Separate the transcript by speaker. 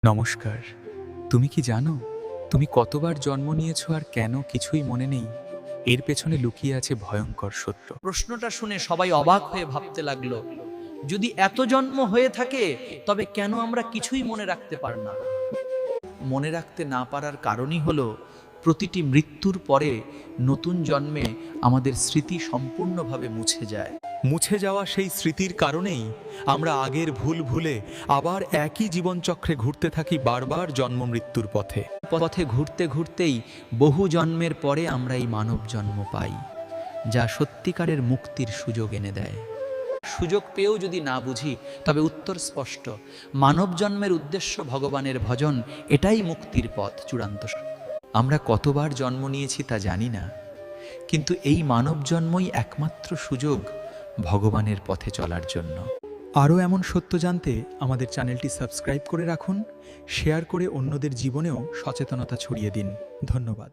Speaker 1: নমস্কার। তুমি কি জানো তুমি কতবার জন্ম নিয়েছো আর কেন কিছুই মনে নেই? এর পেছনে লুকিয়ে আছে ভয়ঙ্কর সত্য।
Speaker 2: প্রশ্নটা শুনে সবাই অবাক হয়ে ভাবতে লাগলো, যদি এত জন্ম হয়ে থাকে তবে কেন আমরা কিছুই মনে রাখতে পারি না? মনে রাখতে না পারার কারণই হলো প্রতিটি মৃত্যুর পরে নতুন জন্মে আমাদের স্মৃতি সম্পূর্ণভাবে মুছে যায়।
Speaker 1: মুছে যাওয়া সেই স্মৃতির কারণেই আমরা আগের ভুল ভুলে আবার একই জীবনচক্রে ঘুরতে থাকি, বারবার জন্ম মৃত্যুর পথে।
Speaker 2: পথে ঘুরতে ঘুরতেই বহু জন্মের পরে আমরা এই মানব জন্ম পাই, যা সত্যিকারের মুক্তির সুযোগ এনে দেয়। সুযোগ পেয়েও যদি না বুঝি তবে উত্তর স্পষ্ট, মানব জন্মের উদ্দেশ্য ভগবানের ভজন, এটাই মুক্তির পথ চূড়ান্ত। আমরা কতবার জন্ম নিয়েছি তা জানি না, কিন্তু এই মানব জন্মই একমাত্র সুযোগ ভগবানের পথে চলার জন্য।
Speaker 1: আরও এমন সত্য জানতে আমাদের চ্যানেলটি সাবস্ক্রাইব করে রাখুন, শেয়ার করে অন্যদের জীবনেও সচেতনতা ছড়িয়ে দিন। ধন্যবাদ।